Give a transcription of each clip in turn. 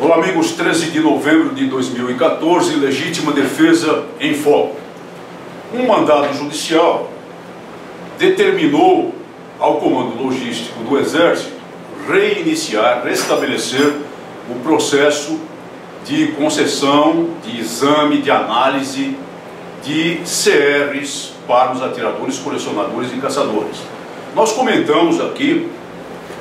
Olá, amigos. 13 de novembro de 2014, legítima defesa em foco. Um mandado judicial determinou ao Comando Logístico do Exército reiniciar, restabelecer o processo de concessão, de exame, de análise de CRs para os atiradores, colecionadores e caçadores. Nós comentamos aqui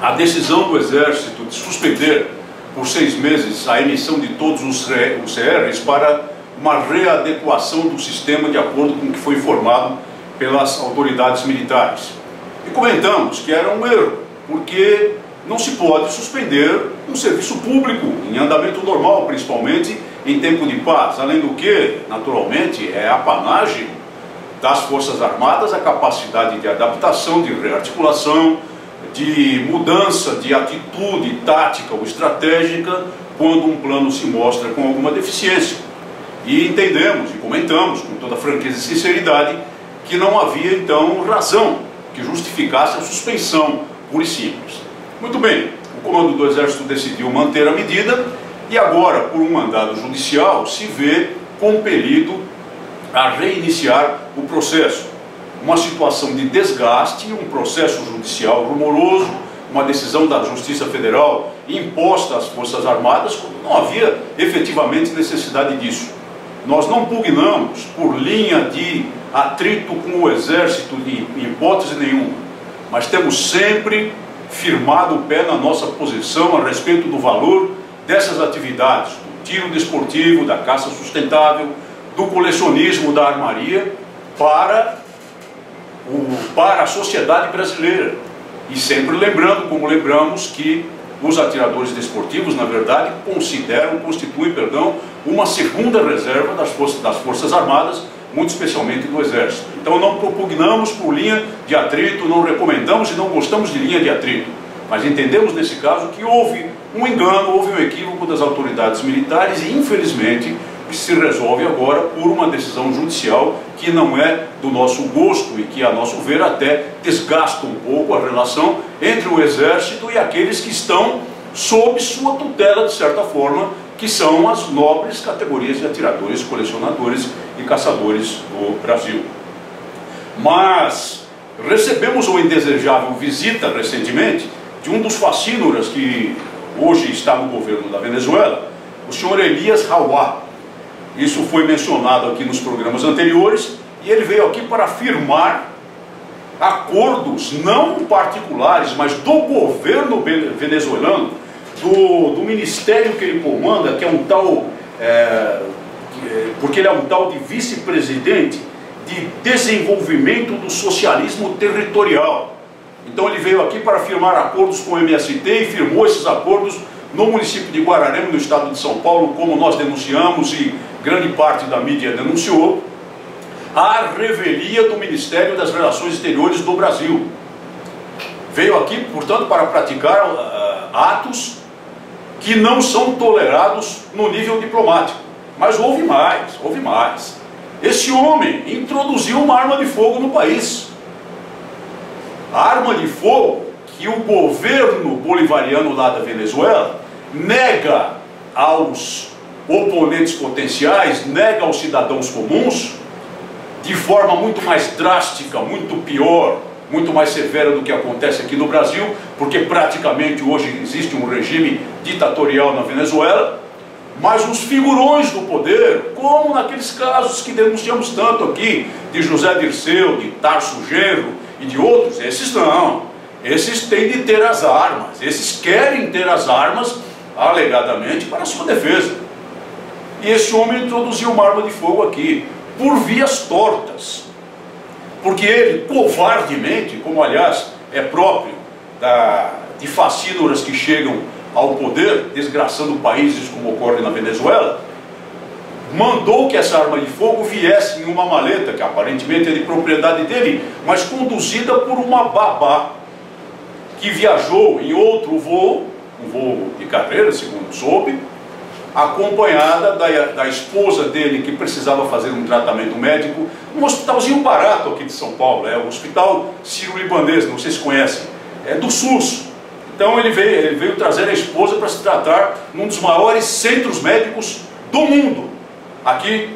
a decisão do Exército de suspender por 6 meses a emissão de todos os CRs para uma readequação do sistema de acordo com o que foi informado pelas autoridades militares. E comentamos que era um erro, porque não se pode suspender um serviço público em andamento normal, principalmente em tempo de paz. Além do que, naturalmente, é apanagem das Forças Armadas a capacidade de adaptação, de rearticulação, de mudança de atitude tática ou estratégica quando um plano se mostra com alguma deficiência. E entendemos e comentamos com toda franqueza e sinceridade que não havia então razão que justificasse a suspensão pura e simples. Muito bem, o Comando do Exército decidiu manter a medida e agora, por um mandado judicial, se vê compelido a reiniciar o processo. Uma situação de desgaste, um processo judicial rumoroso, uma decisão da Justiça Federal imposta às Forças Armadas, quando não havia efetivamente necessidade disso. Nós não pugnamos por linha de atrito com o Exército em hipótese nenhuma, mas temos sempre firmado o pé na nossa posição a respeito do valor dessas atividades, do tiro desportivo, da caça sustentável, do colecionismo, da armaria, para a sociedade brasileira. E sempre lembrando, como lembramos, que os atiradores desportivos, na verdade, constituem, uma segunda reserva das Forças Armadas, muito especialmente do Exército. Então não propugnamos por linha de atrito, não recomendamos e não gostamos de linha de atrito, mas entendemos nesse caso que houve um engano, houve um equívoco das autoridades militares e infelizmente se resolve agora por uma decisão judicial que não é do nosso gosto e que, a nosso ver, até desgasta um pouco a relação entre o Exército e aqueles que estão sob sua tutela, de certa forma, que são as nobres categorias de atiradores, colecionadores e caçadores do Brasil. Mas recebemos uma indesejável visita recentemente de um dos facínoras que hoje está no governo da Venezuela, o senhor Elias Rauá. Isso foi mencionado aqui nos programas anteriores e ele veio aqui para firmar acordos não particulares, mas do governo venezuelano, do ministério que ele comanda, que é um tal, porque ele é um tal de vice-presidente de desenvolvimento do socialismo territorial. Então ele veio aqui para firmar acordos com o MST e firmou esses acordos no município de Guararema, no estado de São Paulo, como nós denunciamos e grande parte da mídia denunciou, à revelia do Ministério das Relações Exteriores do Brasil. Veio aqui, portanto, para praticar atos que não são tolerados no nível diplomático. Mas houve mais, houve mais. Esse homem introduziu uma arma de fogo no país. A arma de fogo que o governo bolivariano lá da Venezuela nega aos oponentes potenciais, nega aos cidadãos comuns, de forma muito mais drástica, muito pior, muito mais severa do que acontece aqui no Brasil, porque praticamente hoje existe um regime ditatorial na Venezuela, mas os figurões do poder, como naqueles casos que denunciamos tanto aqui, de José Dirceu, de Tarso Genro e de outros, esses não. Esses têm de ter as armas, esses querem ter as armas, alegadamente, para a sua defesa. E esse homem introduziu uma arma de fogo aqui, por vias tortas. Porque ele, covardemente, como aliás é próprio de facínoras que chegam ao poder, desgraçando países como ocorre na Venezuela, mandou que essa arma de fogo viesse em uma maleta, que aparentemente é de propriedade dele, mas conduzida por uma babá, que viajou em outro voo, um voo de carreira, segundo soube, acompanhada da esposa dele, que precisava fazer um tratamento médico, num hospitalzinho barato aqui de São Paulo, o Hospital Sírio-Libanês, não sei se conhecem, é do SUS. Então ele veio trazer a esposa para se tratar num dos maiores centros médicos do mundo. Aqui,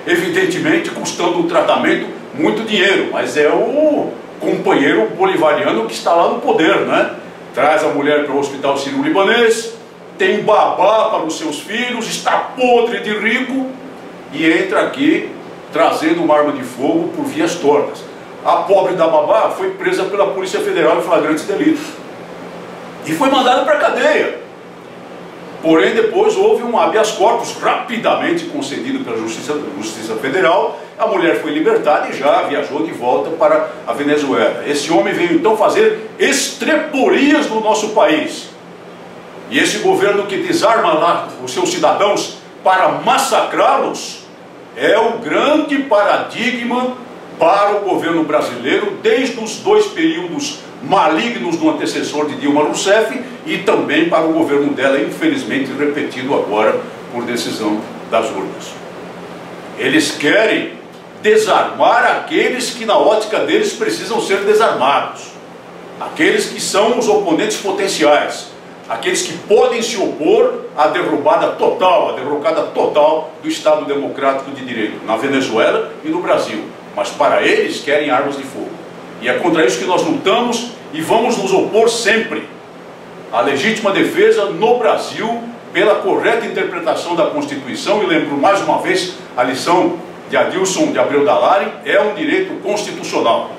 evidentemente, custando um tratamento muito dinheiro, mas é o companheiro bolivariano que está lá no poder, né? Traz a mulher para o hospital sírio-libanês, tem babá para os seus filhos, está podre de rico e entra aqui trazendo uma arma de fogo por vias tortas. A pobre da babá foi presa pela Polícia Federal em flagrante delito e foi mandada para a cadeia. Porém, depois houve um habeas corpus rapidamente concedido pela Justiça Federal. A mulher foi libertada e já viajou de volta para a Venezuela. Esse homem veio então fazer estreporias no nosso país. E esse governo que desarma lá os seus cidadãos para massacrá-los é o grande paradigma para o governo brasileiro, desde os dois períodos malignos do antecessor de Dilma Rousseff e também para o governo dela, infelizmente repetido agora por decisão das urnas. Eles querem desarmar aqueles que na ótica deles precisam ser desarmados, aqueles que são os oponentes potenciais, aqueles que podem se opor à derrubada total, à derrocada total do Estado Democrático de Direito na Venezuela e no Brasil. Mas para eles querem armas de fogo. E é contra isso que nós lutamos e vamos nos opor sempre. A legítima defesa no Brasil, pela correta interpretação da Constituição, e lembro mais uma vez a lição de Adilson de Abreu Dallari, é um direito constitucional.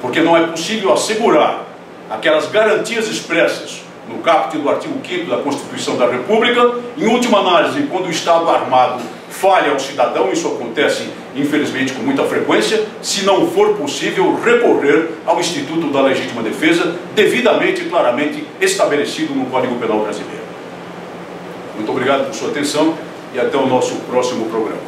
Porque não é possível assegurar aquelas garantias expressas no caput do artigo 5º da Constituição da República, em última análise, quando o Estado armado falha ao cidadão, isso acontece infelizmente com muita frequência, se não for possível recorrer ao Instituto da Legítima Defesa, devidamente e claramente estabelecido no Código Penal brasileiro. Muito obrigado por sua atenção e até o nosso próximo programa.